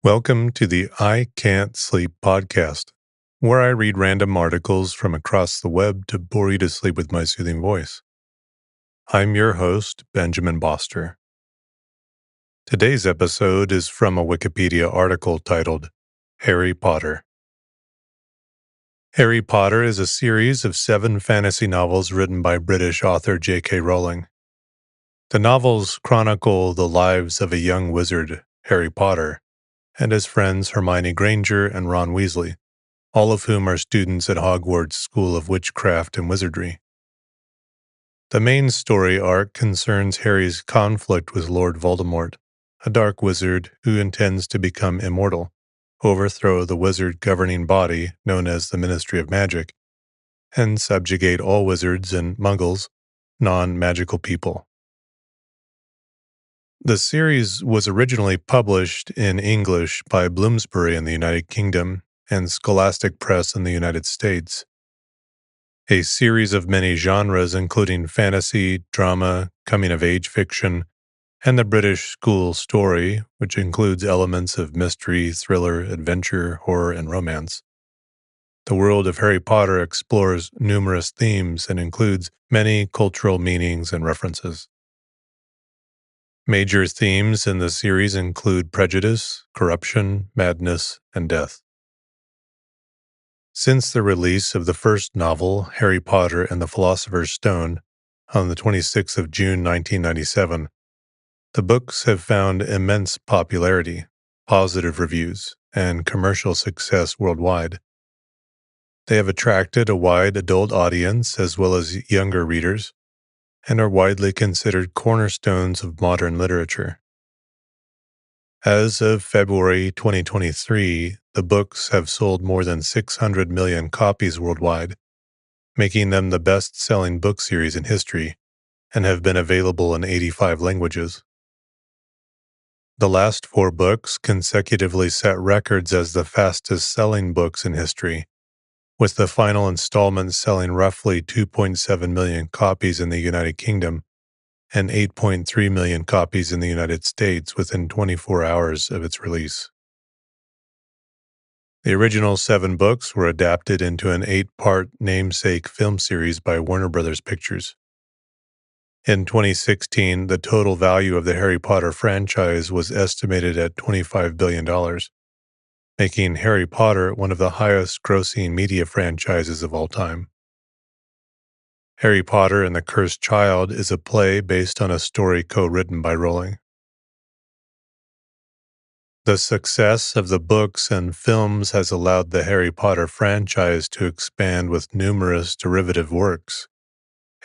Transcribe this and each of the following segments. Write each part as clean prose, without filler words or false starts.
Welcome to the I Can't Sleep podcast, where I read random articles from across the web to bore you to sleep with my soothing voice. I'm your host, Benjamin Boster. Today's episode is from a Wikipedia article titled Harry Potter. Harry Potter is a series of 7 fantasy novels written by British author J.K. Rowling. The novels chronicle the lives of a young wizard, Harry Potter, and his friends Hermione Granger and Ron Weasley, all of whom are students at Hogwarts School of Witchcraft and Wizardry. The main story arc concerns Harry's conflict with Lord Voldemort, a dark wizard who intends to become immortal, overthrow the wizard governing body known as the Ministry of Magic, and subjugate all wizards and muggles, non-magical people. The series was originally published in English by Bloomsbury in the United Kingdom and Scholastic Press in the United States. A series of many genres including fantasy, drama, coming-of-age fiction, and the British school story, which includes elements of mystery, thriller, adventure, horror, and romance. The world of Harry Potter explores numerous themes and includes many cultural meanings and references. Major themes in the series include prejudice, corruption, madness, and death. Since the release of the first novel, Harry Potter and the Philosopher's Stone, on the 26th of June 1997, the books have found immense popularity, positive reviews, and commercial success worldwide. They have attracted a wide adult audience as well as younger readers, and are widely considered cornerstones of modern literature. As of February 2023, the books have sold more than 600 million copies worldwide, making them the best-selling book series in history, and have been available in 85 languages. The last 4 books consecutively set records as the fastest-selling books in history, with the final installment selling roughly 2.7 million copies in the United Kingdom and 8.3 million copies in the United States within 24 hours of its release. The original 7 books were adapted into an 8-part namesake film series by Warner Bros. Pictures. In 2016, the total value of the Harry Potter franchise was estimated at $25 billion, making Harry Potter one of the highest-grossing media franchises of all time. Harry Potter and the Cursed Child is a play based on a story co-written by Rowling. The success of the books and films has allowed the Harry Potter franchise to expand with numerous derivative works.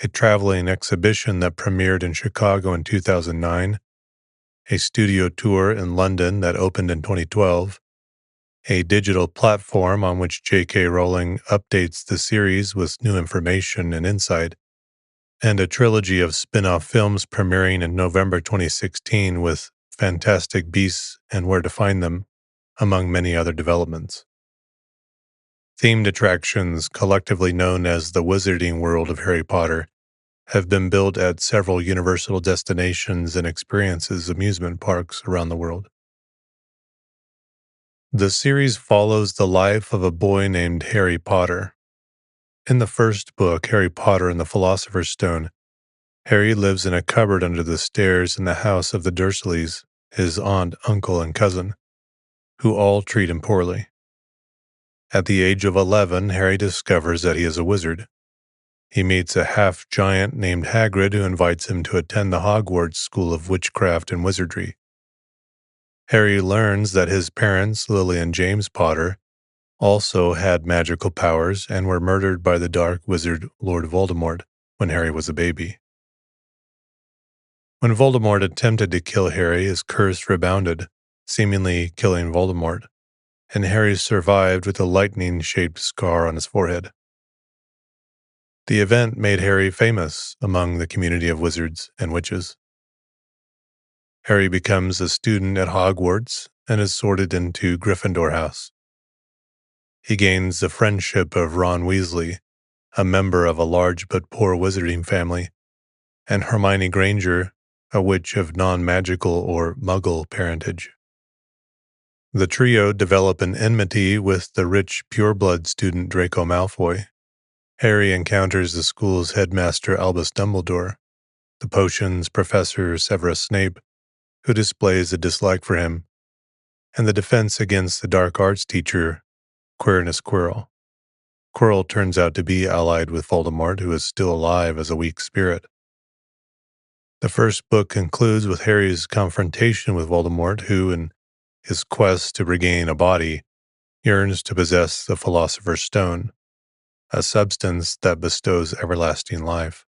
A traveling exhibition that premiered in Chicago in 2009, a studio tour in London that opened in 2012, a digital platform on which J.K. Rowling updates the series with new information and insight, and a trilogy of spin-off films premiering in November 2016 with Fantastic Beasts and Where to Find Them, among many other developments. Themed attractions, collectively known as the Wizarding World of Harry Potter, have been built at several Universal Destinations and Experiences amusement parks around the world. The series follows the life of a boy named Harry Potter. In the first book, Harry Potter and the Philosopher's Stone, Harry lives in a cupboard under the stairs in the house of the Dursleys, his aunt, uncle, and cousin, who all treat him poorly. At the age of 11, Harry discovers that he is a wizard. He meets a half-giant named Hagrid who invites him to attend the Hogwarts School of Witchcraft and Wizardry. Harry learns that his parents, Lily and James Potter, also had magical powers and were murdered by the dark wizard Lord Voldemort when Harry was a baby. When Voldemort attempted to kill Harry, his curse rebounded, seemingly killing Voldemort, and Harry survived with a lightning-shaped scar on his forehead. The event made Harry famous among the community of wizards and witches. Harry becomes a student at Hogwarts and is sorted into Gryffindor House. He gains the friendship of Ron Weasley, a member of a large but poor wizarding family, and Hermione Granger, a witch of non-magical or muggle parentage. The trio develop an enmity with the rich pureblood student Draco Malfoy. Harry encounters the school's headmaster Albus Dumbledore, the potions professor Severus Snape, who displays a dislike for him, and the defense against the dark arts teacher Quirinus Quirrell. Quirrell turns out to be allied with Voldemort, who is still alive as a weak spirit. The first book concludes with Harry's confrontation with Voldemort, who, in his quest to regain a body, yearns to possess the Philosopher's Stone, a substance that bestows everlasting life.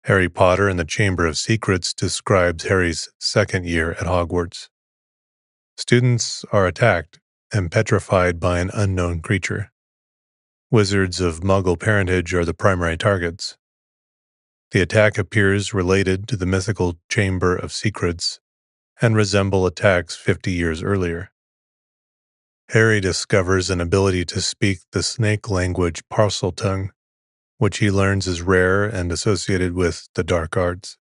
Harry Potter and the Chamber of Secrets describes Harry's second year at Hogwarts. Students are attacked and petrified by an unknown creature. Wizards of Muggle parentage are the primary targets. The attack appears related to the mythical Chamber of Secrets and resemble attacks 50 years earlier. Harry discovers an ability to speak the snake language Parseltongue, which he learns is rare and associated with the dark arts.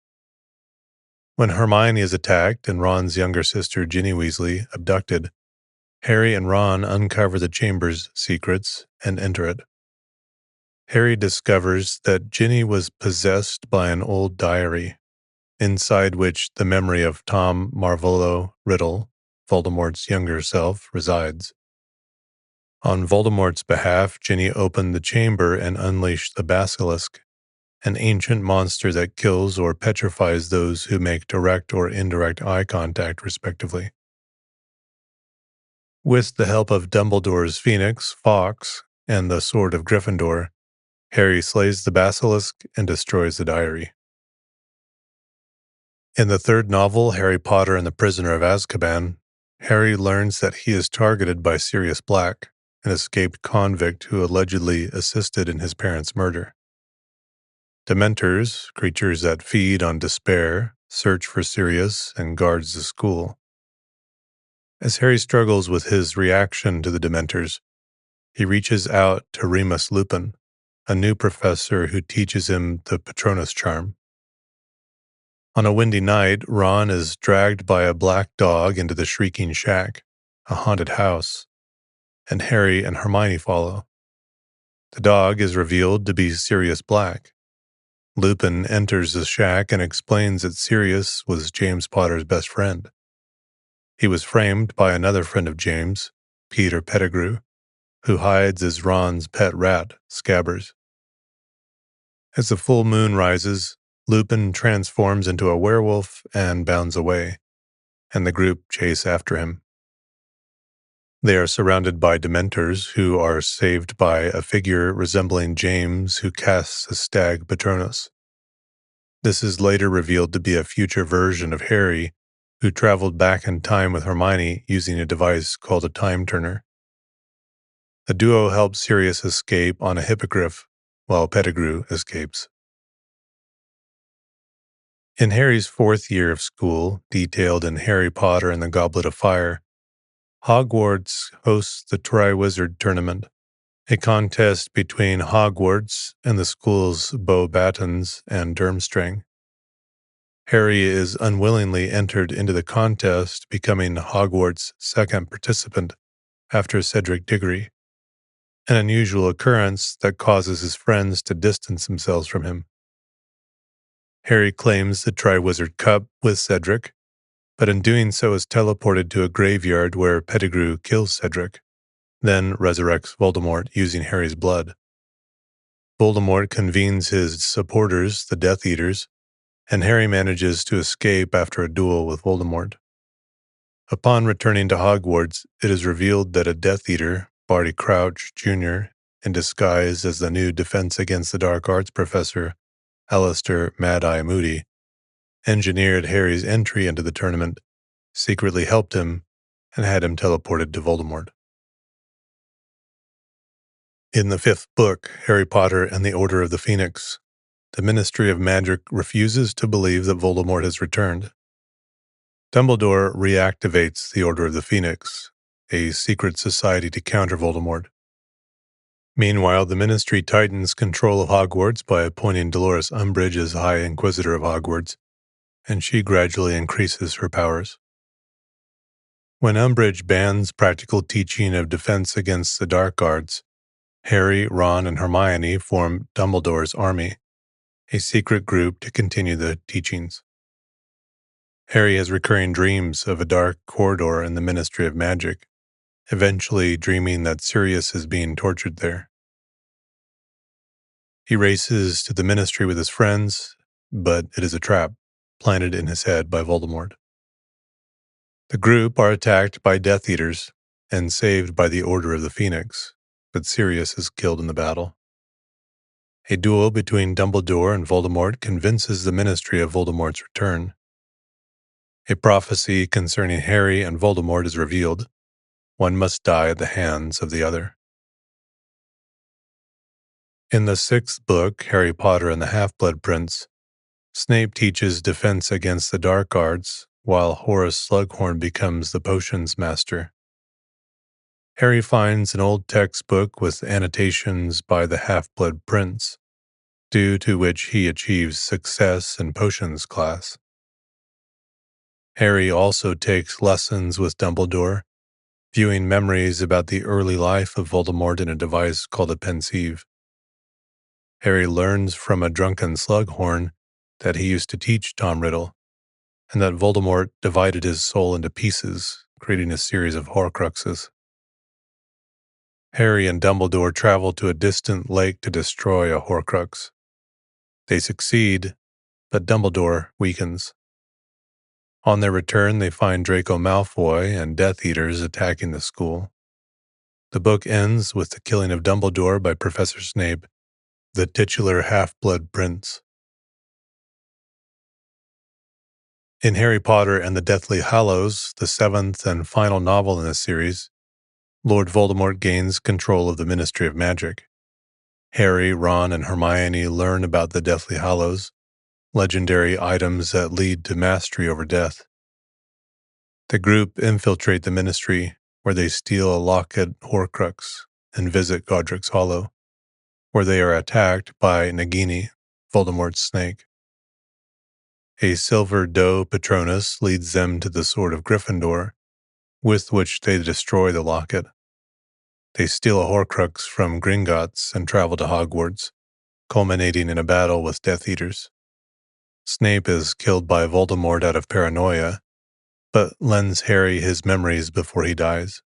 When Hermione is attacked and Ron's younger sister Ginny Weasley abducted, Harry and Ron uncover the chamber's secrets and enter it. Harry discovers that Ginny was possessed by an old diary, inside which the memory of Tom Marvolo Riddle, Voldemort's younger self, resides. On Voldemort's behalf, Ginny opened the chamber and unleashed the Basilisk, an ancient monster that kills or petrifies those who make direct or indirect eye contact, respectively. With the help of Dumbledore's Phoenix, Fawkes, and the Sword of Gryffindor, Harry slays the Basilisk and destroys the diary. In the third novel, Harry Potter and the Prisoner of Azkaban, Harry learns that he is targeted by Sirius Black, an escaped convict who allegedly assisted in his parents' murder. Dementors, creatures that feed on despair, search for Sirius and guards the school. As Harry struggles with his reaction to the Dementors, he reaches out to Remus Lupin, a new professor who teaches him the Patronus charm. On a windy night, Ron is dragged by a black dog into the Shrieking Shack, a haunted house, and Harry and Hermione follow. The dog is revealed to be Sirius Black. Lupin enters the shack and explains that Sirius was James Potter's best friend. He was framed by another friend of James, Peter Pettigrew, who hides as Ron's pet rat, Scabbers. As the full moon rises, Lupin transforms into a werewolf and bounds away, and the group chase after him. They are surrounded by Dementors who are saved by a figure resembling James who casts a stag Patronus. This is later revealed to be a future version of Harry who traveled back in time with Hermione using a device called a time turner. The duo helps Sirius escape on a hippogriff while Pettigrew escapes. In Harry's fourth year of school, detailed in Harry Potter and the Goblet of Fire, Hogwarts hosts the Triwizard Tournament, a contest between Hogwarts and the school's Beauxbatons and Durmstrang. Harry is unwillingly entered into the contest, becoming Hogwarts' second participant after Cedric Diggory, an unusual occurrence that causes his friends to distance themselves from him. Harry claims the Triwizard Cup with Cedric, but in doing so is teleported to a graveyard where Pettigrew kills Cedric, then resurrects Voldemort using Harry's blood. Voldemort convenes his supporters, the Death Eaters, and Harry manages to escape after a duel with Voldemort. Upon returning to Hogwarts, it is revealed that a Death Eater, Barty Crouch Jr., in disguise as the new Defense Against the Dark Arts professor, Alistair Mad-Eye Moody, engineered Harry's entry into the tournament, secretly helped him, and had him teleported to Voldemort. In the fifth book, Harry Potter and the Order of the Phoenix, the Ministry of Magic refuses to believe that Voldemort has returned. Dumbledore reactivates the Order of the Phoenix, a secret society to counter Voldemort. Meanwhile, the Ministry tightens control of Hogwarts by appointing Dolores Umbridge as High Inquisitor of Hogwarts, and she gradually increases her powers. When Umbridge bans practical teaching of defense against the dark arts, Harry, Ron, and Hermione form Dumbledore's army, a secret group to continue the teachings. Harry has recurring dreams of a dark corridor in the Ministry of Magic, eventually dreaming that Sirius is being tortured there. He races to the Ministry with his friends, but it is a trap planted in his head by Voldemort. The group are attacked by Death Eaters and saved by the Order of the Phoenix, but Sirius is killed in the battle. A duel between Dumbledore and Voldemort convinces the Ministry of Voldemort's return. A prophecy concerning Harry and Voldemort is revealed. One must die at the hands of the other. In the 6th book, Harry Potter and the Half-Blood Prince, Snape teaches defense against the dark arts, while Horace Slughorn becomes the potions master. Harry finds an old textbook with annotations by the Half-Blood Prince, due to which he achieves success in potions class. Harry also takes lessons with Dumbledore, viewing memories about the early life of Voldemort in a device called a Pensieve. Harry learns from a drunken Slughorn that he used to teach Tom Riddle, and that Voldemort divided his soul into pieces, creating a series of Horcruxes. Harry and Dumbledore travel to a distant lake to destroy a Horcrux. They succeed, but Dumbledore weakens. On their return, they find Draco Malfoy and Death Eaters attacking the school. The book ends with the killing of Dumbledore by Professor Snape, the titular Half-Blood Prince. In Harry Potter and the Deathly Hallows, the 7th and final novel in this series, Lord Voldemort gains control of the Ministry of Magic. Harry, Ron, and Hermione learn about the Deathly Hallows, legendary items that lead to mastery over death. The group infiltrate the Ministry, where they steal a locket Horcrux and visit Godric's Hollow, where they are attacked by Nagini, Voldemort's snake. A silver doe Patronus leads them to the Sword of Gryffindor, with which they destroy the locket. They steal a Horcrux from Gringotts and travel to Hogwarts, culminating in a battle with Death Eaters. Snape is killed by Voldemort out of paranoia, but lends Harry his memories before he dies.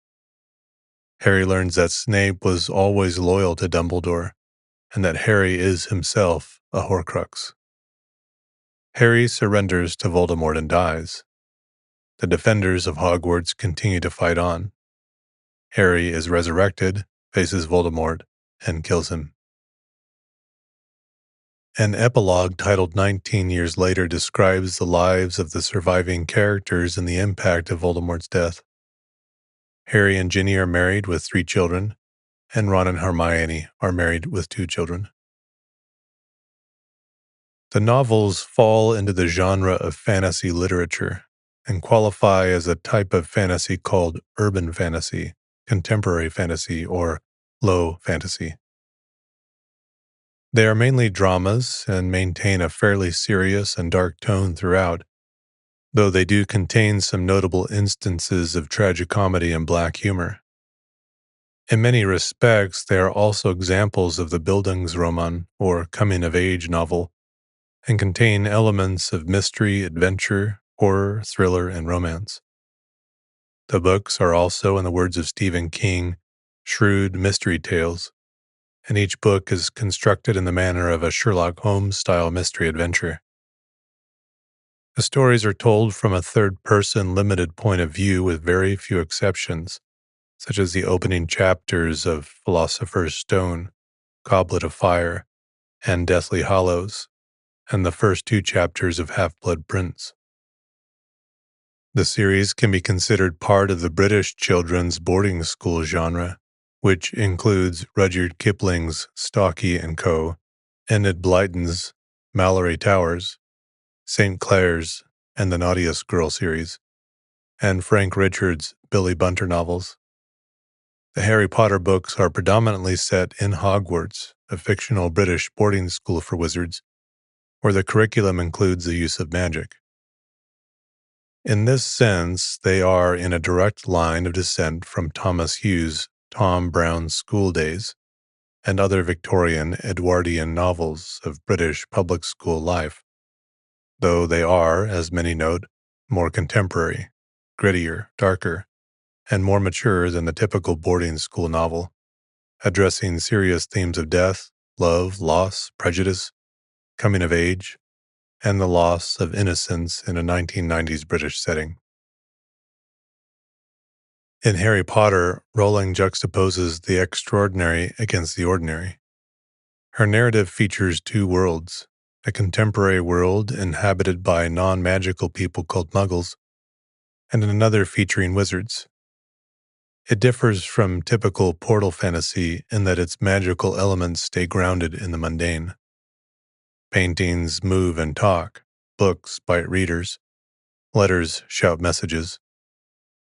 Harry learns that Snape was always loyal to Dumbledore, and that Harry is himself a Horcrux. Harry surrenders to Voldemort and dies. The defenders of Hogwarts continue to fight on. Harry is resurrected, faces Voldemort, and kills him. An epilogue titled 19 Years Later describes the lives of the surviving characters and the impact of Voldemort's death. Harry and Ginny are married with 3 children, and Ron and Hermione are married with 2 children. The novels fall into the genre of fantasy literature and qualify as a type of fantasy called urban fantasy, contemporary fantasy, or low fantasy. They are mainly dramas and maintain a fairly serious and dark tone throughout, though they do contain some notable instances of tragicomedy and black humor. In many respects, they are also examples of the Bildungsroman, or coming-of-age novel, and contain elements of mystery, adventure, horror, thriller, and romance. The books are also, in the words of Stephen King, shrewd mystery tales, and each book is constructed in the manner of a Sherlock Holmes-style mystery adventure. The stories are told from a third-person limited point of view with very few exceptions, such as the opening chapters of Philosopher's Stone, Goblet of Fire, and Deathly Hallows, and the first 2 chapters of Half-Blood Prince. The series can be considered part of the British children's boarding school genre, which includes Rudyard Kipling's Stocky and Co., Enid Blyton's Mallory Towers, St. Clair's and the Naughtiest Girl series, and Frank Richards' Billy Bunter novels. The Harry Potter books are predominantly set in Hogwarts, a fictional British boarding school for wizards, where the curriculum includes the use of magic. In this sense, they are in a direct line of descent from Thomas Hughes' Tom Brown's School Days and other Victorian Edwardian novels of British public school life, though they are, as many note, more contemporary, grittier, darker, and more mature than the typical boarding school novel, addressing serious themes of death, love, loss, prejudice, coming of age, and the loss of innocence in a 1990s British setting. In Harry Potter, Rowling juxtaposes the extraordinary against the ordinary. Her narrative features two worlds, a contemporary world inhabited by non-magical people called Muggles, and another featuring wizards. It differs from typical portal fantasy in that its magical elements stay grounded in the mundane. Paintings move and talk, books bite readers, letters shout messages,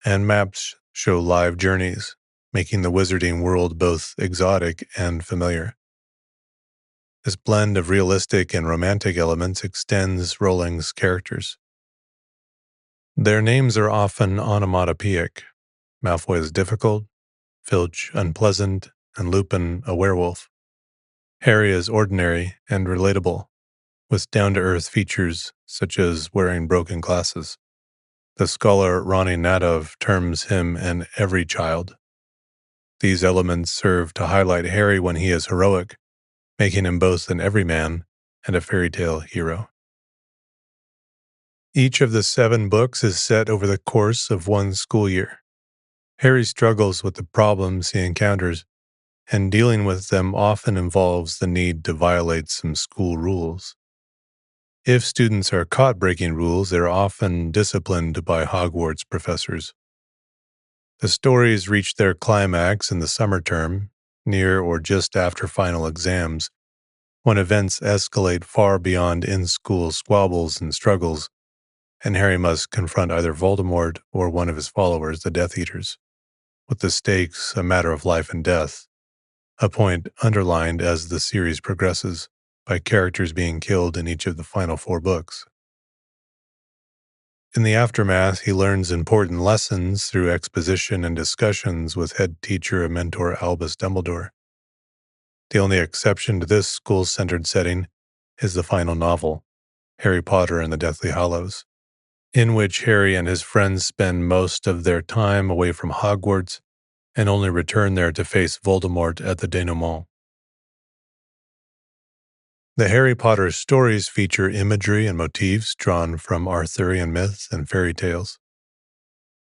and maps show live journeys, making the wizarding world both exotic and familiar. This blend of realistic and romantic elements extends Rowling's characters. Their names are often onomatopoeic. Malfoy is difficult, Filch unpleasant, and Lupin a werewolf. Harry is ordinary and relatable, with down-to-earth features such as wearing broken glasses. The scholar Ronnie Nadov terms him an every child. These elements serve to highlight Harry when he is heroic, making him both an everyman and a fairy tale hero. Each of the 7 books is set over the course of one school year. Harry struggles with the problems he encounters, and dealing with them often involves the need to violate some school rules. If students are caught breaking rules, they are often disciplined by Hogwarts professors. The stories reach their climax in the summer term, near or just after final exams, when events escalate far beyond in-school squabbles and struggles, and Harry must confront either Voldemort or one of his followers, the Death Eaters, with the stakes a matter of life and death, a point underlined as the series progresses by characters being killed in each of the final 4 books. In the aftermath, he learns important lessons through exposition and discussions with head teacher and mentor Albus Dumbledore. The only exception to this school-centered setting is the final novel, Harry Potter and the Deathly Hallows, in which Harry and his friends spend most of their time away from Hogwarts and only return there to face Voldemort at the denouement. The Harry Potter stories feature imagery and motifs drawn from Arthurian myths and fairy tales.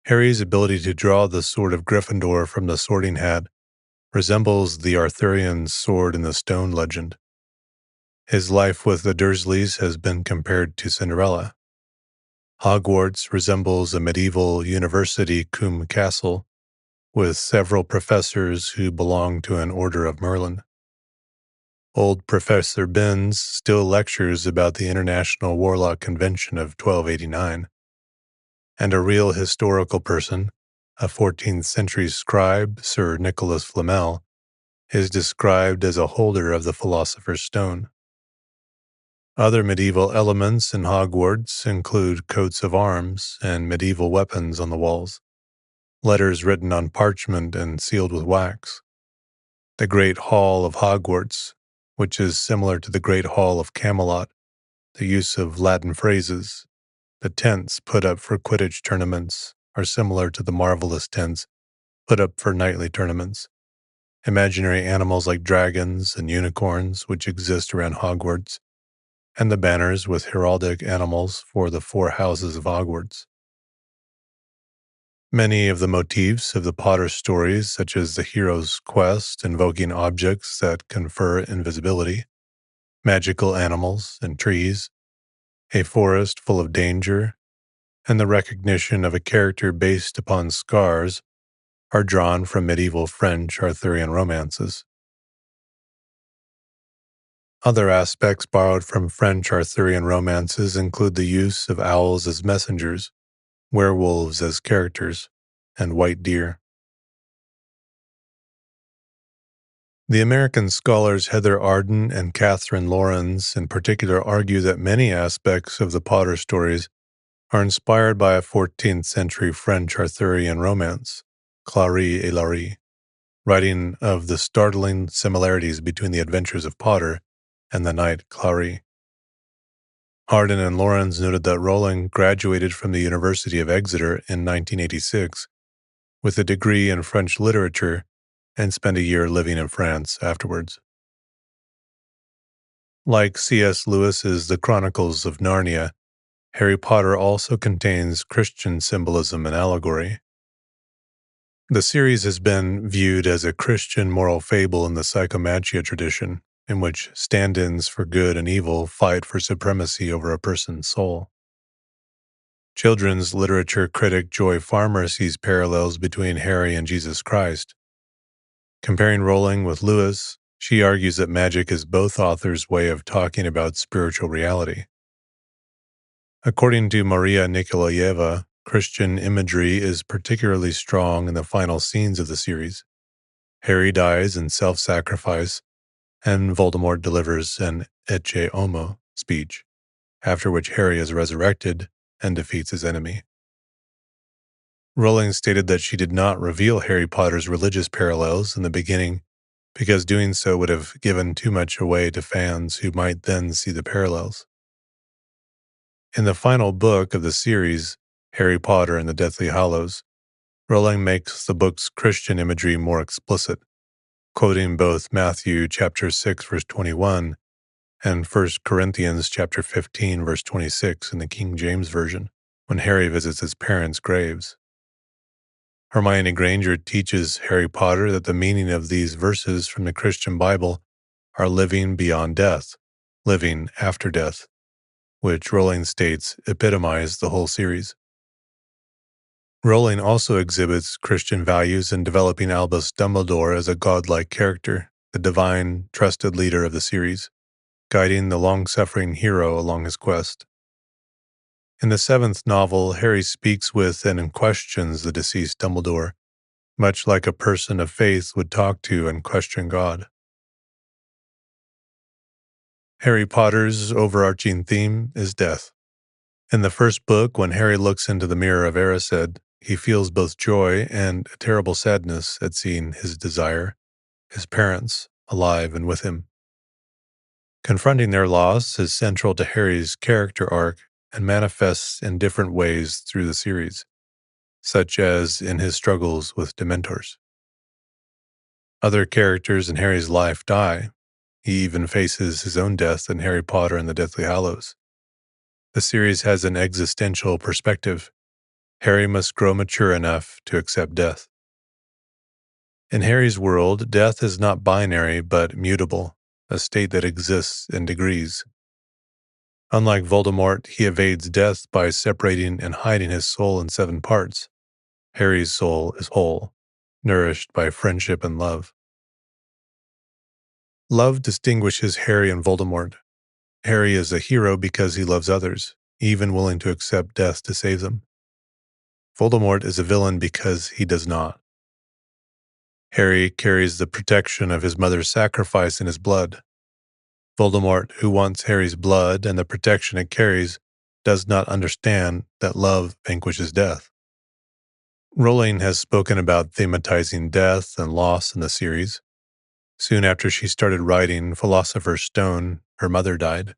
Harry's ability to draw the sword of Gryffindor from the Sorting Hat resembles the Arthurian sword in the Stone legend. His life with the Dursleys has been compared to Cinderella. Hogwarts resembles a medieval university cum castle, with several professors who belong to an order of Merlin. Old Professor Binns still lectures about the International Warlock Convention of 1289, and a real historical person, a 14th century scribe, Sir Nicholas Flamel, is described as a holder of the Philosopher's Stone. Other medieval elements in Hogwarts include coats of arms and medieval weapons on the walls, letters written on parchment and sealed with wax. The Great Hall of Hogwarts, which is similar to the Great Hall of Camelot, the use of Latin phrases, the tents put up for Quidditch tournaments are similar to the marvelous tents put up for knightly tournaments. Imaginary animals like dragons and unicorns, which exist around Hogwarts, and the banners with heraldic animals for the 4 houses of Hogwarts. Many of the motifs of the Potter stories, such as the hero's quest invoking objects that confer invisibility, magical animals and trees, a forest full of danger, and the recognition of a character based upon scars, are drawn from medieval French Arthurian romances. Other aspects borrowed from French Arthurian romances include the use of owls as messengers, werewolves as characters, and white deer. The American scholars Heather Arden and Catherine Lawrence in particular argue that many aspects of the Potter stories are inspired by a 14th century French Arthurian romance, Clary et Larry, writing of the startling similarities between the adventures of Potter and the knight Clary. Hardin and Laurens noted that Rowling graduated from the University of Exeter in 1986 with a degree in French literature and spent a year living in France afterwards. Like C.S. Lewis's The Chronicles of Narnia, Harry Potter also contains Christian symbolism and allegory. The series has been viewed as a Christian moral fable in the psychomantia tradition, in which stand-ins for good and evil fight for supremacy over a person's soul. Children's literature critic Joy Farmer sees parallels between Harry and Jesus Christ. Comparing Rowling with Lewis, she argues that magic is both authors' way of talking about spiritual reality. According to Maria Nikolaeva, Christian imagery is particularly strong in the final scenes of the series. Harry dies in self-sacrifice, and Voldemort delivers an Ecce Homo speech, after which Harry is resurrected and defeats his enemy. Rowling stated that she did not reveal Harry Potter's religious parallels in the beginning because doing so would have given too much away to fans who might then see the parallels. In the final book of the series, Harry Potter and the Deathly Hallows, Rowling makes the book's Christian imagery more explicit, quoting both Matthew chapter 6 verse 21 and 1 Corinthians chapter 15 verse 26 in the King James Version, when Harry visits his parents' graves. Hermione Granger teaches Harry Potter that the meaning of these verses from the Christian Bible are living beyond death, living after death, which Rowling states epitomize the whole series. Rowling also exhibits Christian values in developing Albus Dumbledore as a godlike character, the divine, trusted leader of the series, guiding the long-suffering hero along his quest. In the seventh novel, Harry speaks with and questions the deceased Dumbledore, much like a person of faith would talk to and question God. Harry Potter's overarching theme is death. In the first book, when Harry looks into the mirror of Erised, he feels both joy and a terrible sadness at seeing his desire, his parents, alive and with him. Confronting their loss is central to Harry's character arc and manifests in different ways through the series, such as in his struggles with Dementors. Other characters in Harry's life die. He even faces his own death in Harry Potter and the Deathly Hallows. The series has an existential perspective. Harry must grow mature enough to accept death. In Harry's world, death is not binary but mutable, a state that exists in degrees. Unlike Voldemort, he evades death by separating and hiding his soul in 7 parts. Harry's soul is whole, nourished by friendship and love. Love distinguishes Harry and Voldemort. Harry is a hero because he loves others, even willing to accept death to save them. Voldemort is a villain because he does not. Harry carries the protection of his mother's sacrifice in his blood. Voldemort, who wants Harry's blood and the protection it carries, does not understand that love vanquishes death. Rowling has spoken about thematizing death and loss in the series. Soon after she started writing Philosopher's Stone, her mother died.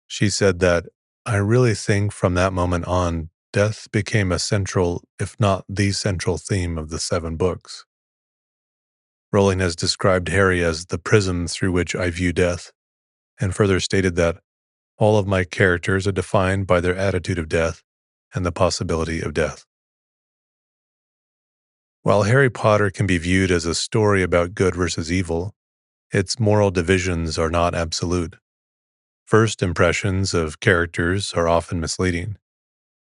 She said that, "I really think from that moment on, death became a central, if not the central theme of the 7 books." Rowling has described Harry as the prism through which I view death, and further stated that all of my characters are defined by their attitude of death and the possibility of death. While Harry Potter can be viewed as a story about good versus evil, its moral divisions are not absolute. First impressions of characters are often misleading.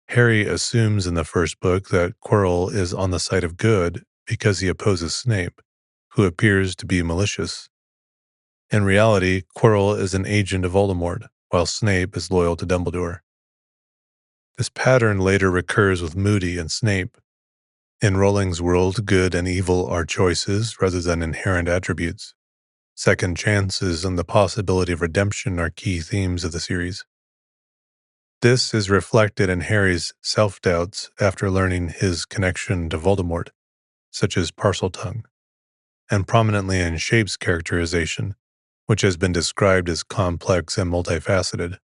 Harry assumes in the first book that Quirrell is on the side of good because he opposes Snape, who appears to be malicious. In reality, Quirrell is an agent of Voldemort, while Snape is loyal to Dumbledore. This pattern later recurs with Moody and Snape. In Rowling's world, good and evil are choices rather than inherent attributes. Second chances and the possibility of redemption are key themes of the series. This is reflected in Harry's self-doubts after learning his connection to Voldemort, such as Parseltongue, and prominently in Shape's characterization, which has been described as complex and multifaceted.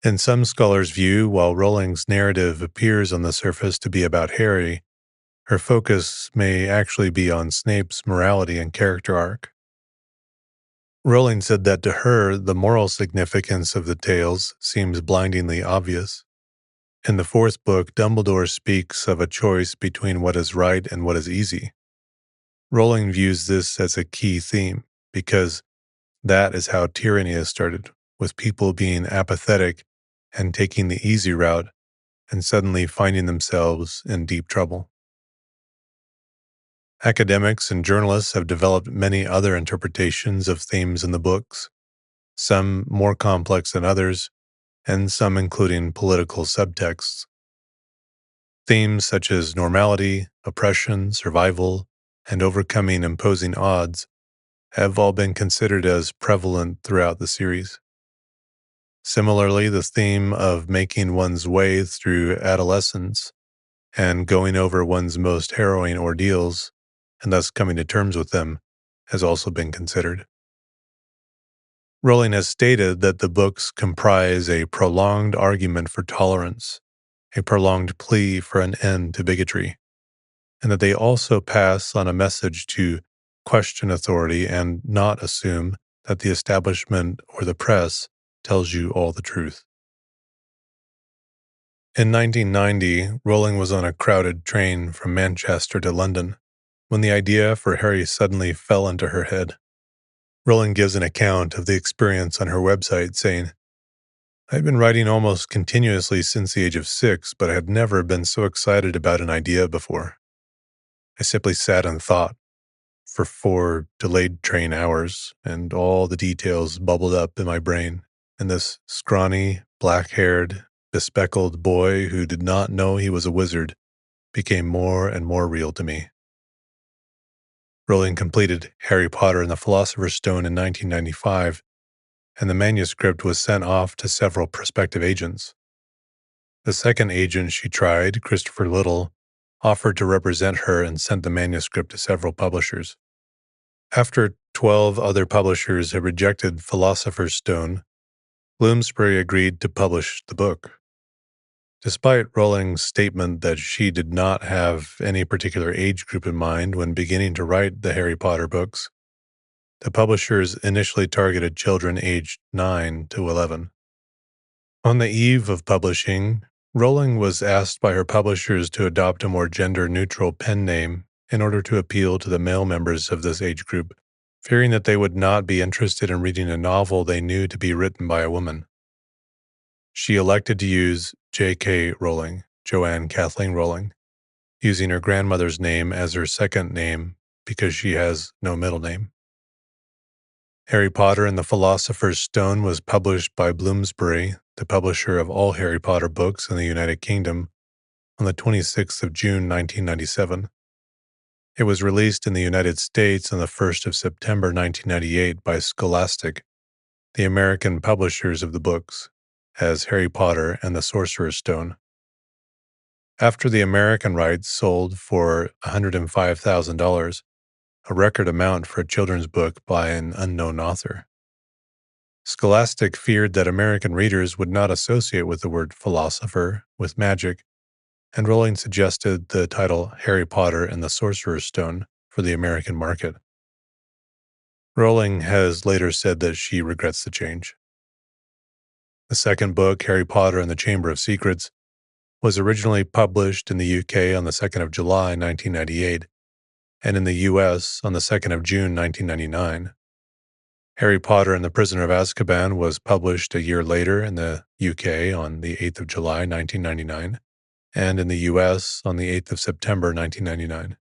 In some scholars' view, while Rowling's narrative appears on the surface to be about Harry, her focus may actually be on Snape's morality and character arc. Rowling said that to her, the moral significance of the tales seems blindingly obvious. In the fourth book, Dumbledore speaks of a choice between what is right and what is easy. Rowling views this as a key theme because that is how tyranny has started, with people being apathetic and taking the easy route and suddenly finding themselves in deep trouble. Academics and journalists have developed many other interpretations of themes in the books, some more complex than others, and some including political subtexts. Themes such as normality, oppression, survival, and overcoming imposing odds have all been considered as prevalent throughout the series. Similarly, the theme of making one's way through adolescence and going over one's most harrowing ordeals, and thus coming to terms with them, has also been considered. Rowling has stated that the books comprise a prolonged argument for tolerance, a prolonged plea for an end to bigotry, and that they also pass on a message to question authority and not assume that the establishment or the press tells you all the truth. In 1990, Rowling was on a crowded train from Manchester to London when the idea for Harry suddenly fell into her head. Rowling gives an account of the experience on her website, saying, "I had been writing almost continuously since the age of 6, but I had never been so excited about an idea before. I simply sat and thought for 4 delayed train hours, and all the details bubbled up in my brain, and this scrawny, black-haired, bespectacled boy who did not know he was a wizard became more and more real to me." Rowling completed Harry Potter and the Philosopher's Stone in 1995, and the manuscript was sent off to several prospective agents. The second agent she tried, Christopher Little, offered to represent her and sent the manuscript to several publishers. After 12 other publishers had rejected Philosopher's Stone, Bloomsbury agreed to publish the book. Despite Rowling's statement that she did not have any particular age group in mind when beginning to write the Harry Potter books, the publishers initially targeted children aged 9 to 11. On the eve of publishing, Rowling was asked by her publishers to adopt a more gender-neutral pen name in order to appeal to the male members of this age group, fearing that they would not be interested in reading a novel they knew to be written by a woman. She elected to use J.K. Rowling, Joanne Kathleen Rowling, using her grandmother's name as her second name because she has no middle name. Harry Potter and the Philosopher's Stone was published by Bloomsbury, the publisher of all Harry Potter books in the United Kingdom, on the 26th of June 1997. It was released in the United States on the 1st of September 1998 by Scholastic, the American publishers of the books, as Harry Potter and the Sorcerer's Stone. After the American rights sold for $105,000, a record amount for a children's book by an unknown author. Scholastic feared that American readers would not associate with the word philosopher with magic, and Rowling suggested the title Harry Potter and the Sorcerer's Stone for the American market. Rowling has later said that she regrets the change. The second book, Harry Potter and the Chamber of Secrets, was originally published in the UK on the 2nd of July 1998, and in the US on the 2nd of June 1999. Harry Potter and the Prisoner of Azkaban was published a year later in the UK on the 8th of July 1999, and in the US on the 8th of September 1999.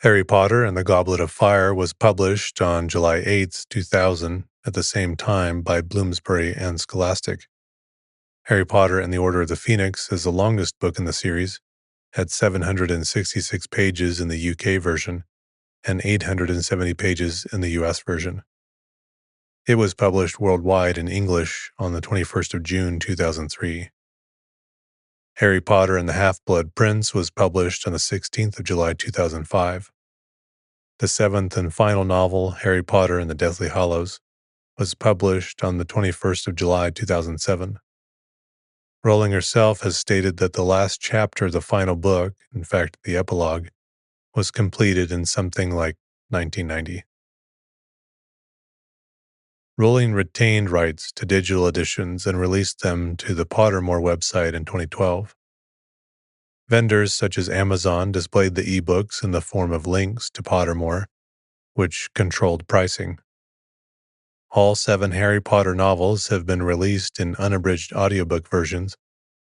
Harry Potter and the Goblet of Fire was published on July 8, 2000, at the same time by Bloomsbury and Scholastic. Harry Potter and the Order of the Phoenix is the longest book in the series, at 766 pages in the UK version and 870 pages in the US version. It was published worldwide in English on the 21st of June 2003. Harry Potter and the Half-Blood Prince was published on the 16th of July 2005. The seventh and final novel, Harry Potter and the Deathly Hallows, was published on the 21st of July 2007. Rowling herself has stated that the last chapter of the final book, in fact the epilogue, was completed in something like 1990. Rowling retained rights to digital editions and released them to the Pottermore website in 2012. Vendors such as Amazon displayed the ebooks in the form of links to Pottermore, which controlled pricing. All 7 Harry Potter novels have been released in unabridged audiobook versions,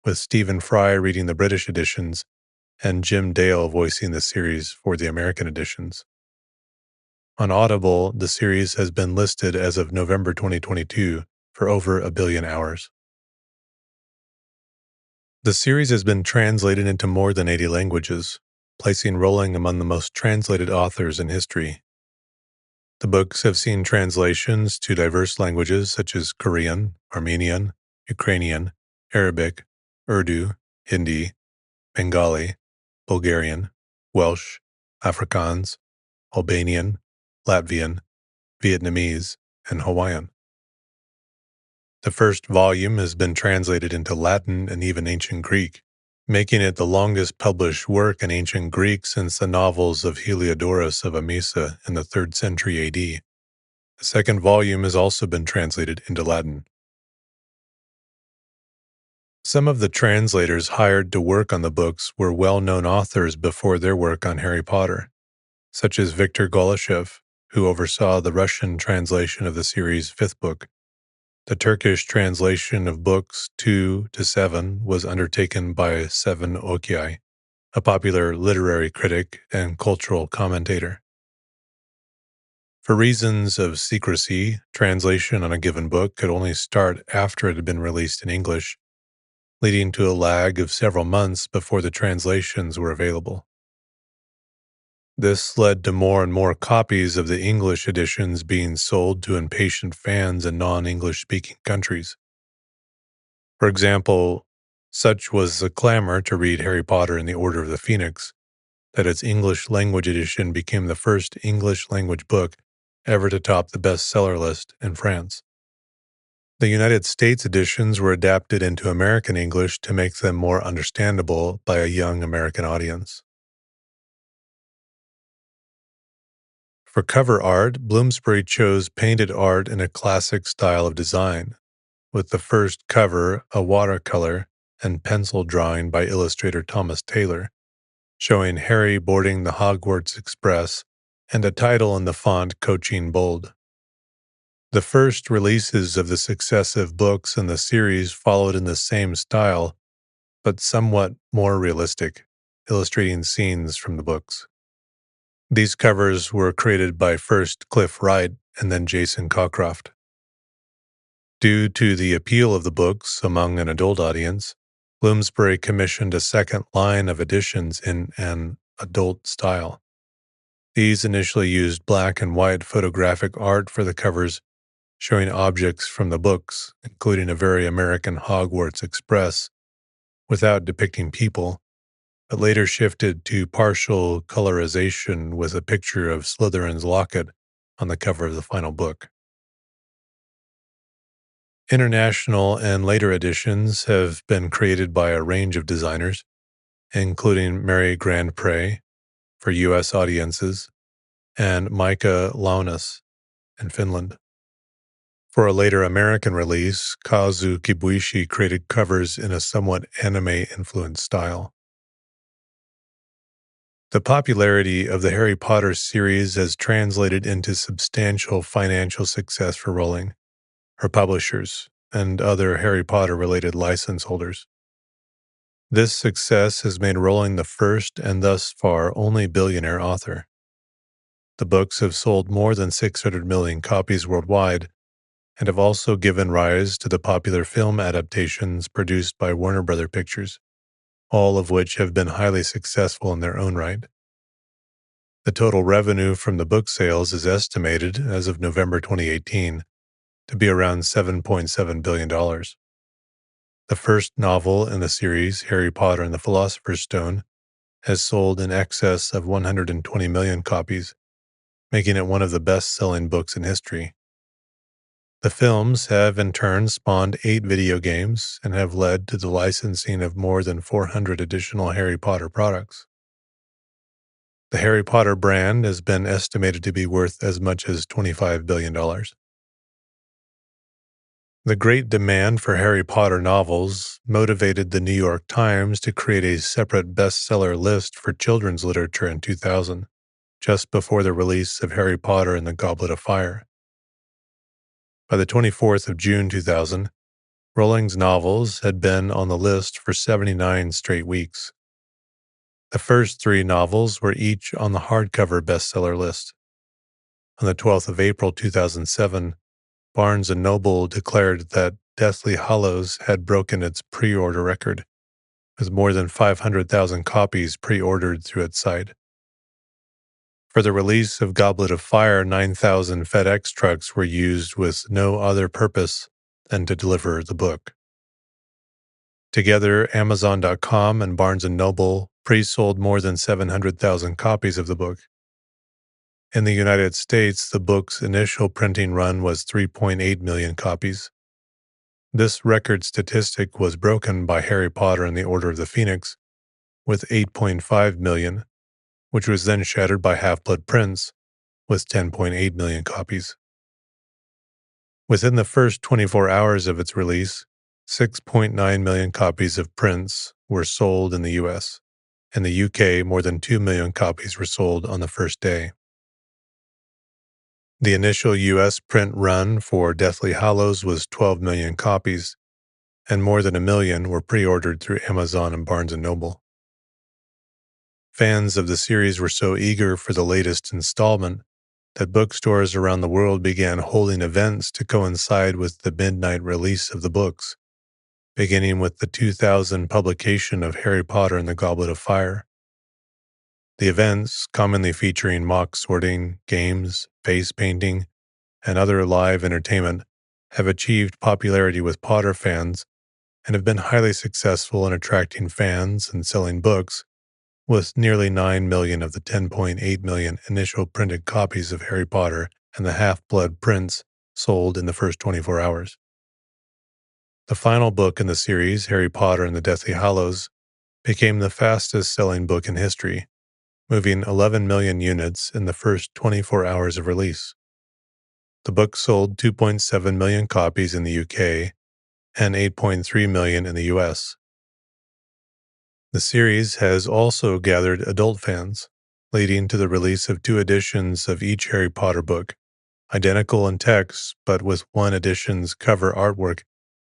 with Stephen Fry reading the British editions and Jim Dale voicing the series for the American editions. On Audible, the series has been listed as of November 2022 for over 1 billion hours. The series has been translated into more than 80 languages, placing Rowling among the most translated authors in history. The books have seen translations to diverse languages such as Korean, Armenian, Ukrainian, Arabic, Urdu, Hindi, Bengali, Bulgarian, Welsh, Afrikaans, Albanian, Latvian, Vietnamese, and Hawaiian. The first volume has been translated into Latin and even Ancient Greek, making it the longest published work in Ancient Greek since the novels of Heliodorus of Emesa in the 3rd century AD. The second volume has also been translated into Latin. Some of the translators hired to work on the books were well-known authors before their work on Harry Potter, such as Viktor Golishev, who oversaw the Russian translation of the series' 5th book. The Turkish translation of books 2 to 7 was undertaken by Sevan Okyay, a popular literary critic and cultural commentator. For reasons of secrecy, translation on a given book could only start after it had been released in English, leading to a lag of several months before the translations were available. This led to more and more copies of the English editions being sold to impatient fans in non-English speaking countries. For example, such was the clamor to read Harry Potter and the Order of the Phoenix that its English language edition became the first English language book ever to top the bestseller list in France. The United States editions were adapted into American English to make them more understandable by a young American audience. For cover art, Bloomsbury chose painted art in a classic style of design, with the first cover a watercolor and pencil drawing by illustrator Thomas Taylor, showing Harry boarding the Hogwarts Express and a title in the font Coaching Bold. The first releases of the successive books in the series followed in the same style, but somewhat more realistic, illustrating scenes from the books. These covers were created by first Cliff Wright and then Jason Cockcroft. Due to the appeal of the books among an adult audience, Bloomsbury commissioned a second line of editions in an adult style. These initially used black and white photographic art for the covers, showing objects from the books, including a very American Hogwarts Express, without depicting people, but later shifted to partial colorization with a picture of Slytherin's locket on the cover of the final book. International and later editions have been created by a range of designers, including Mary Grandpré for U.S. audiences and Mika Launas in Finland. For a later American release, Kazu Kibuishi created covers in a somewhat anime-influenced style. The popularity of the Harry Potter series has translated into substantial financial success for Rowling, her publishers, and other Harry Potter-related license holders. This success has made Rowling the first and thus far only billionaire author. The books have sold more than 600 million copies worldwide and have also given rise to the popular film adaptations produced by Warner Bros. Pictures, all of which have been highly successful in their own right. The total revenue from the book sales is estimated, as of November 2018, to be around $7.7 billion. The first novel in the series, Harry Potter and the Philosopher's Stone, has sold in excess of 120 million copies, making it one of the best-selling books in history. The films have in turn spawned 8 video games and have led to the licensing of more than 400 additional Harry Potter products. The Harry Potter brand has been estimated to be worth as much as $25 billion. The great demand for Harry Potter novels motivated the New York Times to create a separate bestseller list for children's literature in 2000, just before the release of Harry Potter and the Goblet of Fire. By the 24th of June 2000, Rowling's novels had been on the list for 79 straight weeks. The first 3 novels were each on the hardcover bestseller list. On the 12th of April 2007, Barnes & Noble declared that Deathly Hallows had broken its pre-order record, with more than 500,000 copies pre-ordered through its site. For the release of Goblet of Fire, 9,000 FedEx trucks were used with no other purpose than to deliver the book. Together, Amazon.com and Barnes & Noble pre-sold more than 700,000 copies of the book. In the United States, the book's initial printing run was 3.8 million copies. This record statistic was broken by Harry Potter and the Order of the Phoenix, with 8.5 million, which was then shattered by Half-Blood Prince, with 10.8 million copies. Within the first 24 hours of its release, 6.9 million copies of Prince were sold in the US. In the UK, more than 2 million copies were sold on the first day. The initial US print run for Deathly Hallows was 12 million copies, and more than 1 million were pre-ordered through Amazon and Barnes & Noble. Fans of the series were so eager for the latest installment that bookstores around the world began holding events to coincide with the midnight release of the books, beginning with the 2000 publication of Harry Potter and the Goblet of Fire. The events, commonly featuring mock sorting, games, face painting, and other live entertainment, have achieved popularity with Potter fans and have been highly successful in attracting fans and selling books, with nearly 9 million of the 10.8 million initial printed copies of Harry Potter and the Half-Blood Prince sold in the first 24 hours. The final book in the series, Harry Potter and the Deathly Hallows, became the fastest-selling book in history, moving 11 million units in the first 24 hours of release. The book sold 2.7 million copies in the UK and 8.3 million in the US. The series has also gathered adult fans, leading to the release of 2 editions of each Harry Potter book, identical in text but with one edition's cover artwork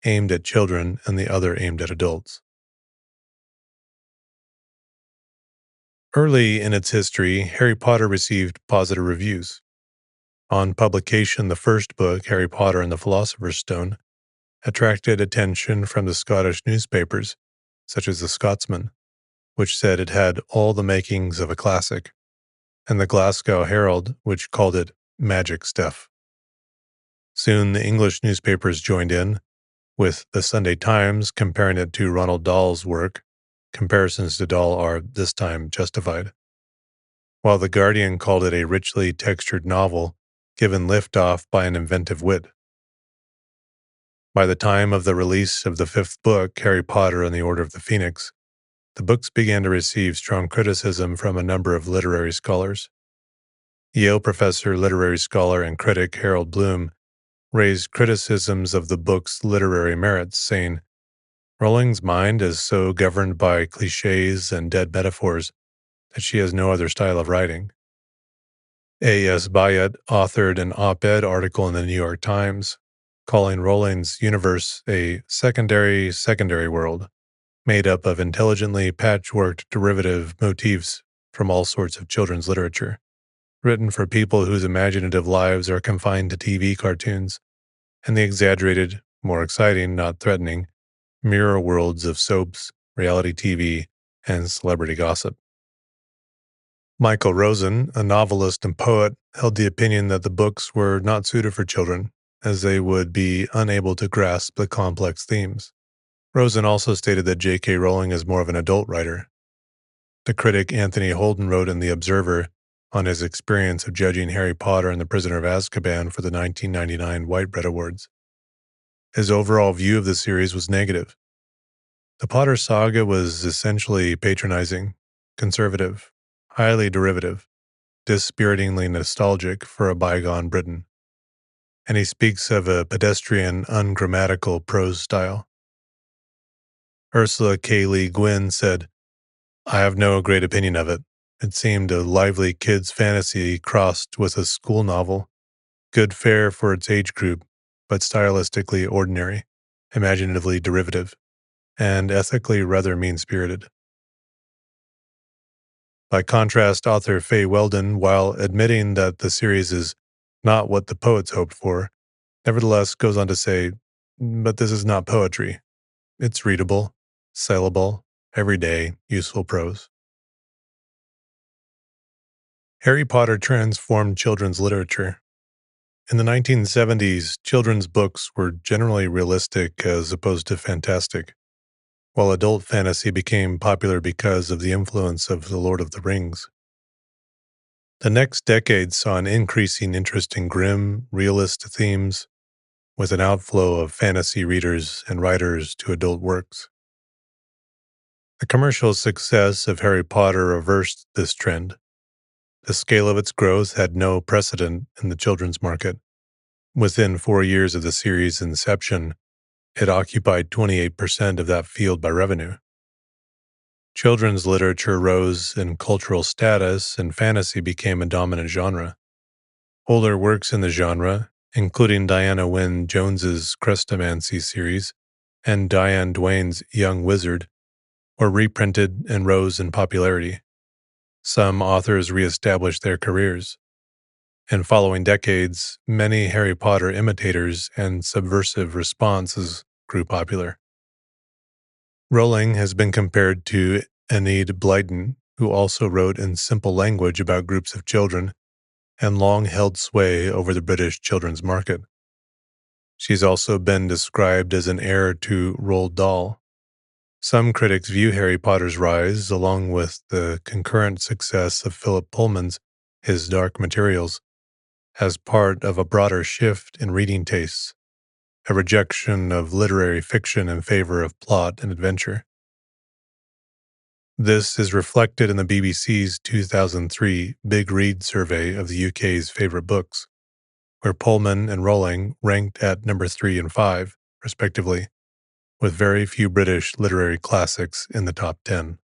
aimed at children and the other aimed at adults. Early in its history, Harry Potter received positive reviews. On publication, the first book, Harry Potter and the Philosopher's Stone, attracted attention from the Scottish newspapers, such as The Scotsman, which said it had all the makings of a classic, and the Glasgow Herald, which called it magic stuff. Soon the English newspapers joined in, with the Sunday Times comparing it to Roald Dahl's work. Comparisons to Dahl are, this time, justified. While the Guardian called it a richly textured novel, given liftoff by an inventive wit. By the time of the release of the 5th book, Harry Potter and the Order of the Phoenix, the books began to receive strong criticism from a number of literary scholars. Yale professor, literary scholar, and critic Harold Bloom raised criticisms of the book's literary merits, saying, "Rowling's mind is so governed by cliches and dead metaphors that she has no other style of writing." A.S. Byatt authored an op-ed article in the New York Times, calling Rowling's universe a secondary world, made up of intelligently patchworked derivative motifs from all sorts of children's literature, written for people whose imaginative lives are confined to TV cartoons and the exaggerated, more exciting, not threatening, mirror worlds of soaps, reality TV, and celebrity gossip. Michael Rosen, a novelist and poet, held the opinion that the books were not suited for children as they would be unable to grasp the complex themes. Rosen also stated that J.K. Rowling is more of an adult writer. The critic Anthony Holden wrote in The Observer on his experience of judging Harry Potter and the Prisoner of Azkaban for the 1999 Whitebread Awards. His overall view of the series was negative. The Potter saga was essentially patronizing, conservative, highly derivative, dispiritingly nostalgic for a bygone Britain. And he speaks of a pedestrian, ungrammatical prose style. Ursula K. Le Guin said, "I have no great opinion of it. It seemed a lively kid's fantasy crossed with a school novel, good fare for its age group, but stylistically ordinary, imaginatively derivative, and ethically rather mean-spirited." By contrast, author Faye Weldon, while admitting that the series is not what the poets hoped for, nevertheless goes on to say, "But this is not poetry. It's readable, sellable, everyday, useful prose." Harry Potter transformed children's literature. In the 1970s, children's books were generally realistic as opposed to fantastic, while adult fantasy became popular because of the influence of The Lord of the Rings. The next decade saw an increasing interest in grim, realist themes, with an outflow of fantasy readers and writers to adult works. The commercial success of Harry Potter reversed this trend. The scale of its growth had no precedent in the children's market. Within 4 years of the series' inception, it occupied 28% of that field by revenue. Children's literature rose in cultural status, and fantasy became a dominant genre. Older works in the genre, including Diana Wynne Jones's Crestomancy series and Diane Duane's Young Wizard, were reprinted and rose in popularity. Some authors reestablished their careers. In following decades, many Harry Potter imitators and subversive responses grew popular. Rowling has been compared to Enid Blyton, who also wrote in simple language about groups of children and long held sway over the British children's market. She's also been described as an heir to Roald Dahl. Some critics view Harry Potter's rise, along with the concurrent success of Philip Pullman's His Dark Materials, as part of a broader shift in reading tastes, a rejection of literary fiction in favor of plot and adventure. This is reflected in the BBC's 2003 Big Read survey of the UK's favourite books, where Pullman and Rowling ranked at number 3 and 5, respectively, with very few British literary classics in the top 10.